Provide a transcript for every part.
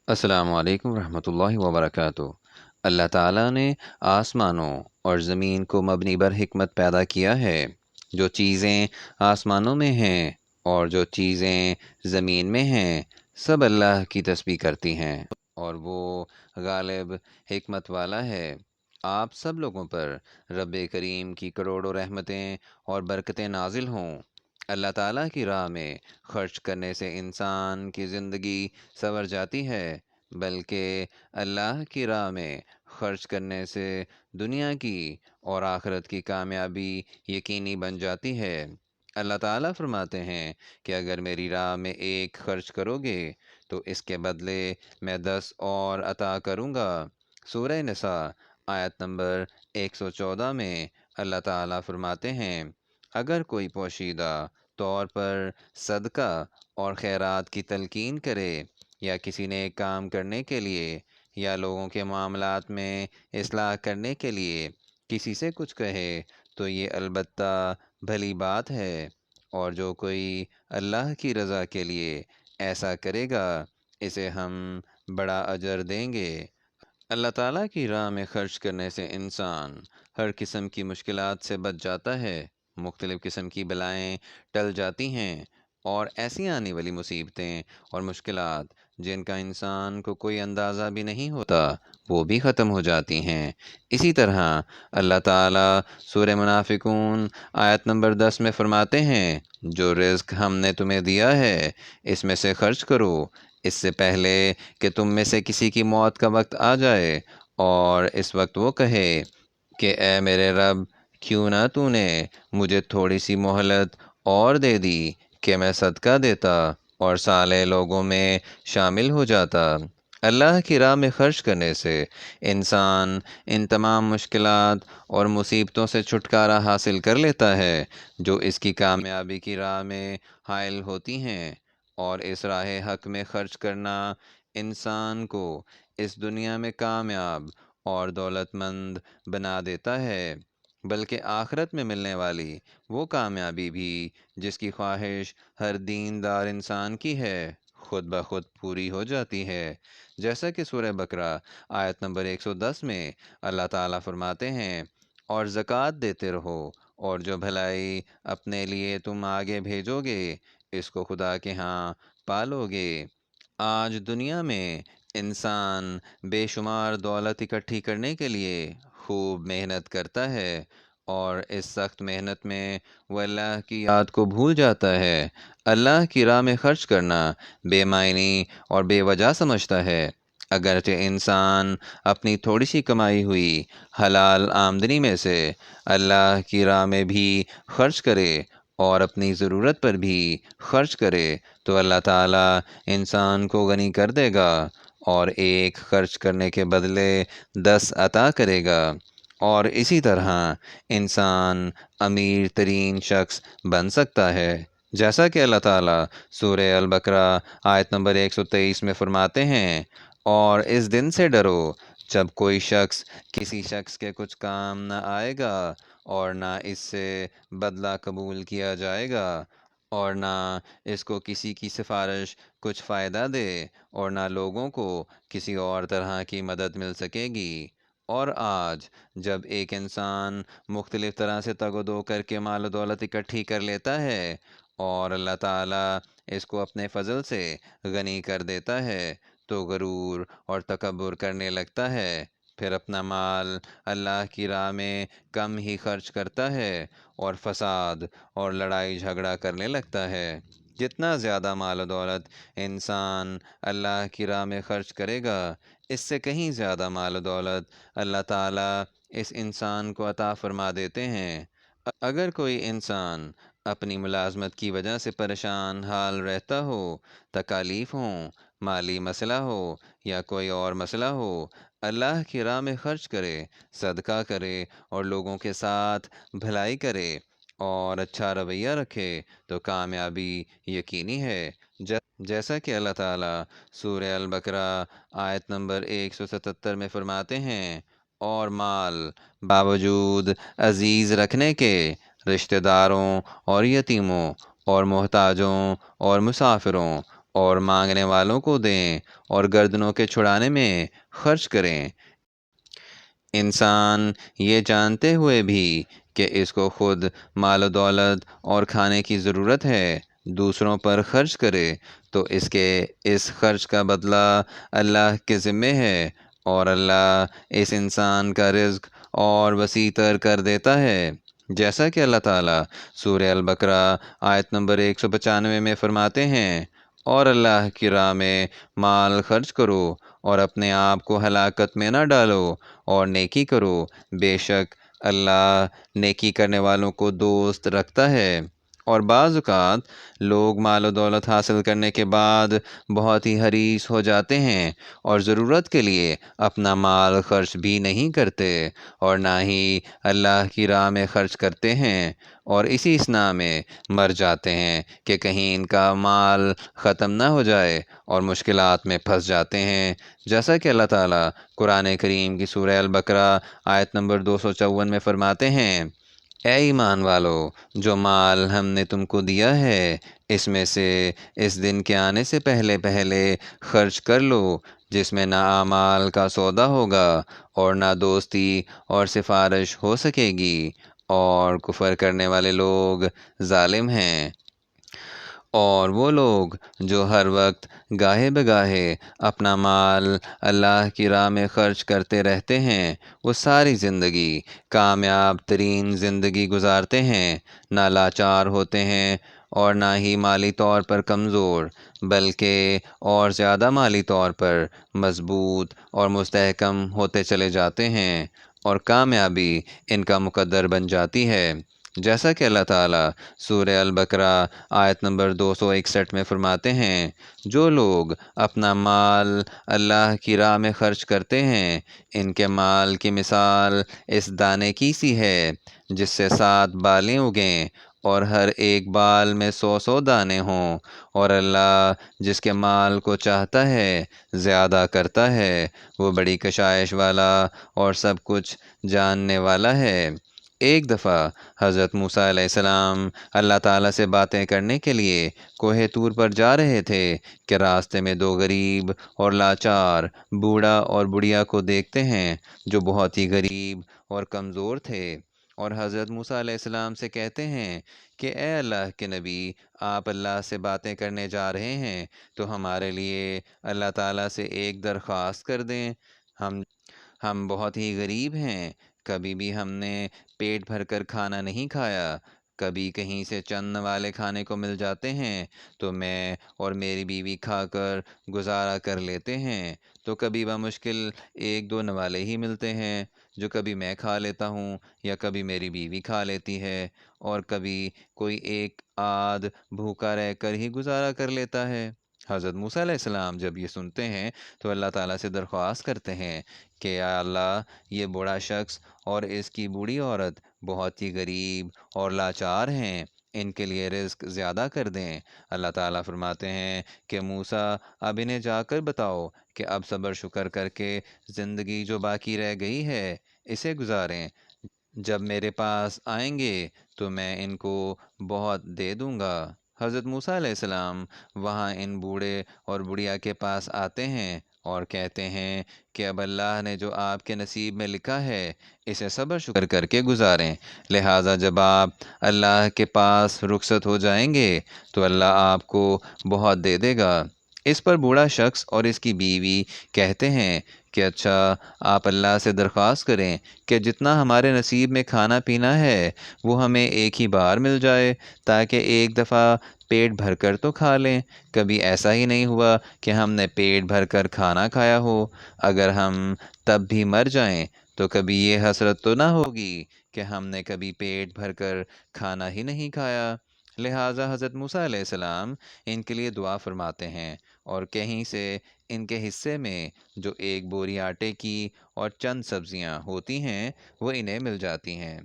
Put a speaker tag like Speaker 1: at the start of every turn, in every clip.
Speaker 1: السلام علیکم ورحمۃ اللہ وبرکاتہ۔ اللہ تعالیٰ نے آسمانوں اور زمین کو مبنی بر حکمت پیدا کیا ہے۔ جو چیزیں آسمانوں میں ہیں اور جو چیزیں زمین میں ہیں، سب اللہ کی تسبیح کرتی ہیں، اور وہ غالب حکمت والا ہے۔ آپ سب لوگوں پر رب کریم کی کروڑوں رحمتیں اور برکتیں نازل ہوں۔ اللہ تعالیٰ کی راہ میں خرچ کرنے سے انسان کی زندگی سنور جاتی ہے، بلکہ اللہ کی راہ میں خرچ کرنے سے دنیا کی اور آخرت کی کامیابی یقینی بن جاتی ہے۔ اللہ تعالیٰ فرماتے ہیں کہ اگر میری راہ میں ایک خرچ کرو گے تو اس کے بدلے میں 10 اور عطا کروں گا۔ سورہ نساء آیت نمبر 114 میں اللہ تعالیٰ فرماتے ہیں، اگر کوئی پوشیدہ طور پر صدقہ اور خیرات کی تلقین کرے یا کسی نیک کام کرنے کے لیے یا لوگوں کے معاملات میں اصلاح کرنے کے لیے کسی سے کچھ کہے تو یہ البتہ بھلی بات ہے، اور جو کوئی اللہ کی رضا کے لیے ایسا کرے گا اسے ہم بڑا اجر دیں گے۔ اللہ تعالیٰ کی راہ میں خرچ کرنے سے انسان ہر قسم کی مشکلات سے بچ جاتا ہے، مختلف قسم کی بلائیں ٹل جاتی ہیں، اور ایسی آنے والی مصیبتیں اور مشکلات جن کا انسان کو کوئی اندازہ بھی نہیں ہوتا وہ بھی ختم ہو جاتی ہیں۔ اسی طرح اللہ تعالیٰ سورہ منافقون آیت نمبر 10 میں فرماتے ہیں، جو رزق ہم نے تمہیں دیا ہے اس میں سے خرچ کرو، اس سے پہلے کہ تم میں سے کسی کی موت کا وقت آ جائے اور اس وقت وہ کہے کہ اے میرے رب، کیوں نہ تو نے مجھے تھوڑی سی مہلت اور دے دی کہ میں صدقہ دیتا اور صالح لوگوں میں شامل ہو جاتا۔ اللہ کی راہ میں خرچ کرنے سے انسان ان تمام مشکلات اور مصیبتوں سے چھٹکارا حاصل کر لیتا ہے جو اس کی کامیابی کی راہ میں حائل ہوتی ہیں، اور اس راہ حق میں خرچ کرنا انسان کو اس دنیا میں کامیاب اور دولت مند بنا دیتا ہے، بلکہ آخرت میں ملنے والی وہ کامیابی بھی جس کی خواہش ہر دیندار انسان کی ہے خود بخود پوری ہو جاتی ہے۔ جیسا کہ سورہ بقرہ آیت نمبر 110 میں اللہ تعالیٰ فرماتے ہیں، اور زکوٰۃ دیتے رہو، اور جو بھلائی اپنے لیے تم آگے بھیجو گے اس کو خدا کے ہاں پالو گے۔ آج دنیا میں انسان بے شمار دولت اکٹھی کرنے کے لیے خوب محنت کرتا ہے، اور اس سخت محنت میں وہ اللہ کی یاد کو بھول جاتا ہے۔ اللہ کی راہ میں خرچ کرنا بے معنی اور بے وجہ سمجھتا ہے۔ اگرچہ انسان اپنی تھوڑی سی کمائی ہوئی حلال آمدنی میں سے اللہ کی راہ میں بھی خرچ کرے اور اپنی ضرورت پر بھی خرچ کرے تو اللہ تعالیٰ انسان کو غنی کر دے گا، اور ایک خرچ کرنے کے بدلے 10 عطا کرے گا، اور اسی طرح انسان امیر ترین شخص بن سکتا ہے۔ جیسا کہ اللہ تعالیٰ سورہ البقرہ آیت نمبر 123 میں فرماتے ہیں، اور اس دن سے ڈرو جب کوئی شخص کسی شخص کے کچھ کام نہ آئے گا اور نہ اس سے بدلہ قبول کیا جائے گا، اور نہ اس کو کسی کی سفارش کچھ فائدہ دے، اور نہ لوگوں کو کسی اور طرح کی مدد مل سکے گی۔ اور آج جب ایک انسان مختلف طرح سے تگ و دو کر کے مال و دولت اکٹھی کر لیتا ہے اور اللہ تعالیٰ اس کو اپنے فضل سے غنی کر دیتا ہے تو غرور اور تکبر کرنے لگتا ہے، پھر اپنا مال اللہ کی راہ میں کم ہی خرچ کرتا ہے اور فساد اور لڑائی جھگڑا کرنے لگتا ہے۔ جتنا زیادہ مال و دولت انسان اللہ کی راہ میں خرچ کرے گا، اس سے کہیں زیادہ مال و دولت اللہ تعالیٰ اس انسان کو عطا فرما دیتے ہیں۔ اگر کوئی انسان اپنی ملازمت کی وجہ سے پریشان حال رہتا ہو، تکالیف ہوں، مالی مسئلہ ہو یا کوئی اور مسئلہ ہو، اللہ کی راہ میں خرچ کرے، صدقہ کرے اور لوگوں کے ساتھ بھلائی کرے اور اچھا رویہ رکھے تو کامیابی یقینی ہے۔ جیسا کہ اللہ تعالیٰ سورہ البقرہ آیت نمبر 177 میں فرماتے ہیں، اور مال باوجود عزیز رکھنے کے رشتہ داروں اور یتیموں اور محتاجوں اور مسافروں اور مانگنے والوں کو دیں اور گردنوں کے چھڑانے میں خرچ کریں۔ انسان یہ جانتے ہوئے بھی کہ اس کو خود مال و دولت اور کھانے کی ضرورت ہے دوسروں پر خرچ کرے تو اس خرچ کا بدلہ اللہ کے ذمے ہے، اور اللہ اس انسان کا رزق اور وسیع تر کر دیتا ہے، جیسا کہ اللہ تعالیٰ سورہ البقرہ آیت نمبر 195 میں فرماتے ہیں، اور اللہ کی راہ میں مال خرچ کرو اور اپنے آپ کو ہلاکت میں نہ ڈالو اور نیکی کرو، بے شک اللہ نیکی کرنے والوں کو دوست رکھتا ہے۔ اور بعض اوقات لوگ مال و دولت حاصل کرنے کے بعد بہت ہی حریص ہو جاتے ہیں اور ضرورت کے لیے اپنا مال خرچ بھی نہیں کرتے اور نہ ہی اللہ کی راہ میں خرچ کرتے ہیں، اور اسی اثناء میں مر جاتے ہیں کہ کہیں ان کا مال ختم نہ ہو جائے اور مشکلات میں پھنس جاتے ہیں، جیسا کہ اللہ تعالیٰ قرآن کریم کی سورہ البقرہ آیت نمبر 254 میں فرماتے ہیں، اے ایمان والو، جو مال ہم نے تم کو دیا ہے اس میں سے اس دن کے آنے سے پہلے پہلے خرچ کر لو، جس میں نہ اعمال کا سودا ہوگا اور نہ دوستی اور سفارش ہو سکے گی، اور کفر کرنے والے لوگ ظالم ہیں۔ اور وہ لوگ جو ہر وقت گاہے بگاہے اپنا مال اللہ کی راہ میں خرچ کرتے رہتے ہیں، وہ ساری زندگی کامیاب ترین زندگی گزارتے ہیں، نہ لاچار ہوتے ہیں اور نہ ہی مالی طور پر کمزور، بلکہ اور زیادہ مالی طور پر مضبوط اور مستحکم ہوتے چلے جاتے ہیں، اور کامیابی ان کا مقدر بن جاتی ہے، جیسا کہ اللہ تعالیٰ سورہ البقرہ آیت نمبر 261 میں فرماتے ہیں، جو لوگ اپنا مال اللہ کی راہ میں خرچ کرتے ہیں ان کے مال کی مثال اس دانے کی سی ہے جس سے 7 بالیں اگیں اور ہر ایک بال میں 100 دانے ہوں، اور اللہ جس کے مال کو چاہتا ہے زیادہ کرتا ہے، وہ بڑی کشائش والا اور سب کچھ جاننے والا ہے۔ ایک دفعہ حضرت موسیٰ علیہ السلام اللہ تعالیٰ سے باتیں کرنے کے لیے کوہ طور پر جا رہے تھے کہ راستے میں 2 غریب اور لاچار بوڑھا اور بڑھیا کو دیکھتے ہیں جو بہت ہی غریب اور کمزور تھے، اور حضرت موسیٰ علیہ السلام سے کہتے ہیں کہ اے اللہ کے نبی، آپ اللہ سے باتیں کرنے جا رہے ہیں تو ہمارے لیے اللہ تعالیٰ سے ایک درخواست کر دیں، ہم ہم بہت ہی غریب ہیں، کبھی بھی ہم نے پیٹ بھر کر کھانا نہیں کھایا، کبھی کہیں سے چند والے کھانے کو مل جاتے ہیں تو میں اور میری بیوی کھا کر گزارا کر لیتے ہیں، تو کبھی بمشکل 1-2 نوالے ہی ملتے ہیں جو کبھی میں کھا لیتا ہوں یا کبھی میری بیوی کھا لیتی ہے، اور کبھی کوئی ایک آدھ بھوکا رہ کر ہی گزارا کر لیتا ہے۔ حضرت موسیٰ علیہ السلام جب یہ سنتے ہیں تو اللہ تعالیٰ سے درخواست کرتے ہیں کہ یا اللہ، یہ بوڑھا شخص اور اس کی بوڑھی عورت بہت ہی غریب اور لاچار ہیں، ان کے لیے رزق زیادہ کر دیں۔ اللہ تعالیٰ فرماتے ہیں کہ موسیٰ، اب انہیں جا کر بتاؤ کہ اب صبر شکر کر کے زندگی جو باقی رہ گئی ہے اسے گزاریں، جب میرے پاس آئیں گے تو میں ان کو بہت دے دوں گا۔ حضرت موسیٰ علیہ السلام وہاں ان بوڑھے اور بڑھیا کے پاس آتے ہیں اور کہتے ہیں کہ اب اللہ نے جو آپ کے نصیب میں لکھا ہے اسے صبر شکر کر کے گزاریں، لہٰذا جب آپ اللہ کے پاس رخصت ہو جائیں گے تو اللہ آپ کو بہت دے دے گا۔ اس پر بوڑھا شخص اور اس کی بیوی کہتے ہیں کہ اچھا، آپ اللہ سے درخواست کریں کہ جتنا ہمارے نصیب میں کھانا پینا ہے وہ ہمیں ایک ہی بار مل جائے تاکہ ایک دفعہ پیٹ بھر کر تو کھا لیں، کبھی ایسا ہی نہیں ہوا کہ ہم نے پیٹ بھر کر کھانا کھایا ہو، اگر ہم تب بھی مر جائیں تو کبھی یہ حسرت تو نہ ہوگی کہ ہم نے کبھی پیٹ بھر کر کھانا ہی نہیں کھایا۔ لہٰذا حضرت موسیٰ علیہ السلام ان کے لیے دعا فرماتے ہیں، اور کہیں سے ان کے حصے میں جو ایک بوری آٹے کی اور چند سبزیاں ہوتی ہیں وہ انہیں مل جاتی ہیں۔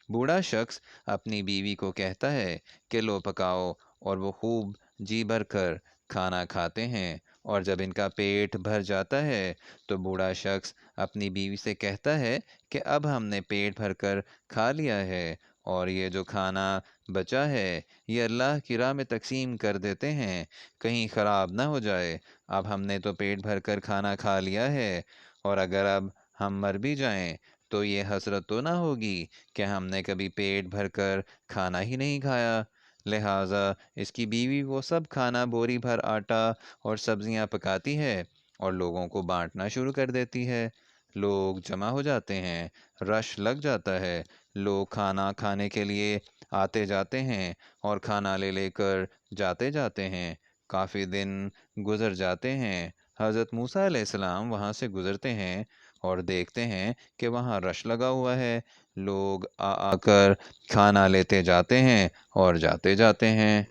Speaker 1: بوڑھا شخص اپنی بیوی کو کہتا ہے کہ لو پکاؤ، اور وہ خوب جی بھر کر کھانا کھاتے ہیں، اور جب ان کا پیٹ بھر جاتا ہے تو بوڑھا شخص اپنی بیوی سے کہتا ہے کہ اب ہم نے پیٹ بھر کر کھا لیا ہے اور یہ جو کھانا بچا ہے یہ اللہ کی راہ میں تقسیم کر دیتے ہیں کہیں خراب نہ ہو جائے۔ اب ہم نے تو پیٹ بھر کر کھانا کھا لیا ہے، اور اگر اب ہم مر بھی جائیں تو یہ حسرت تو نہ ہوگی کہ ہم نے کبھی پیٹ بھر کر کھانا ہی نہیں کھایا۔ لہٰذا اس کی بیوی وہ سب کھانا بوری بھر آٹا اور سبزیاں پکاتی ہے اور لوگوں کو بانٹنا شروع کر دیتی ہے۔ لوگ جمع ہو جاتے ہیں، رش لگ جاتا ہے، لوگ کھانا کھانے کے لیے آتے جاتے ہیں اور کھانا لے لے کر جاتے ہیں۔ کافی دن گزر جاتے ہیں۔ حضرت موسیٰ علیہ السلام وہاں سے گزرتے ہیں اور دیکھتے ہیں کہ وہاں رش لگا ہوا ہے، لوگ آ کر کھانا لیتے جاتے ہیں اور جاتے ہیں۔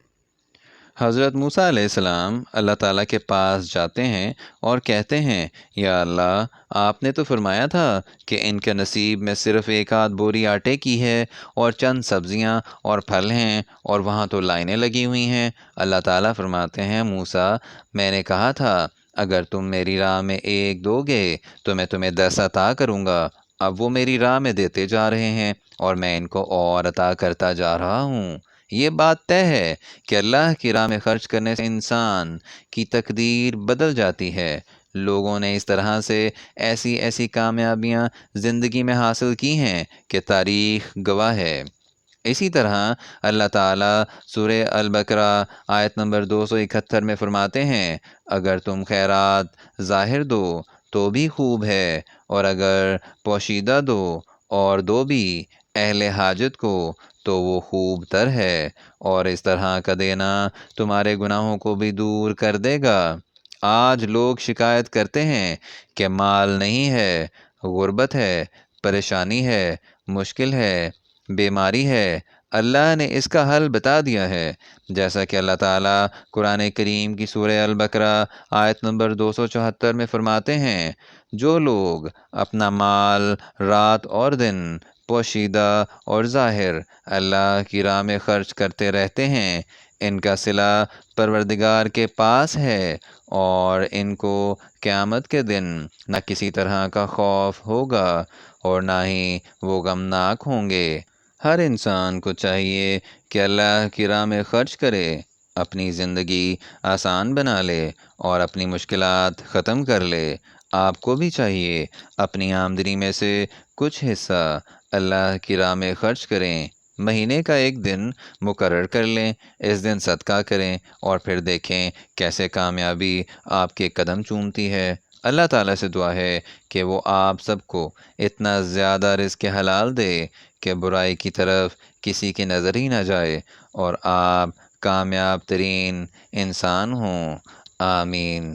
Speaker 1: حضرت موسیٰ علیہ السلام اللہ تعالیٰ کے پاس جاتے ہیں اور کہتے ہیں، یا اللہ، آپ نے تو فرمایا تھا کہ ان کے نصیب میں صرف ایک آدھ بوری آٹے کی ہے اور چند سبزیاں اور پھل ہیں، اور وہاں تو لائنیں لگی ہوئی ہیں۔ اللہ تعالیٰ فرماتے ہیں، موسیٰ، میں نے کہا تھا اگر تم میری راہ میں ایک دو گے تو میں تمہیں 10 عطا کروں گا۔ اب وہ میری راہ میں دیتے جا رہے ہیں اور میں ان کو اور عطا کرتا جا رہا ہوں۔ یہ بات طے ہے کہ اللہ کی راہ میں خرچ کرنے سے انسان کی تقدیر بدل جاتی ہے۔ لوگوں نے اس طرح سے ایسی کامیابیاں زندگی میں حاصل کی ہیں کہ تاریخ گواہ ہے۔ اسی طرح اللہ تعالیٰ سورہ البقرہ آیت نمبر 271 میں فرماتے ہیں، اگر تم خیرات ظاہر دو تو بھی خوب ہے، اور اگر پوشیدہ دو اور دو بھی اہل حاجت کو تو وہ خوب تر ہے، اور اس طرح کا دینا تمہارے گناہوں کو بھی دور کر دے گا۔ آج لوگ شکایت کرتے ہیں کہ مال نہیں ہے، غربت ہے، پریشانی ہے، مشکل ہے، بیماری ہے۔ اللہ نے اس کا حل بتا دیا ہے، جیسا کہ اللہ تعالیٰ قرآن کریم کی سورہ البقرہ آیت نمبر 274 میں فرماتے ہیں، جو لوگ اپنا مال رات اور دن، پوشیدہ اور ظاہر، اللہ کی راہ میں خرچ کرتے رہتے ہیں، ان کا صلہ پروردگار کے پاس ہے، اور ان کو قیامت کے دن نہ کسی طرح کا خوف ہوگا اور نہ ہی وہ غمناک ہوں گے۔ ہر انسان کو چاہیے کہ اللہ کی راہ میں خرچ کرے، اپنی زندگی آسان بنا لے اور اپنی مشکلات ختم کر لے۔ آپ کو بھی چاہیے اپنی آمدنی میں سے کچھ حصہ اللہ کی راہ میں خرچ کریں۔ مہینے کا ایک دن مقرر کر لیں، اس دن صدقہ کریں اور پھر دیکھیں کیسے کامیابی آپ کے قدم چومتی ہے۔ اللہ تعالیٰ سے دعا ہے کہ وہ آپ سب کو اتنا زیادہ رزق حلال دے کہ برائی کی طرف کسی کی نظر ہی نہ جائے اور آپ کامیاب ترین انسان ہوں۔ آمین۔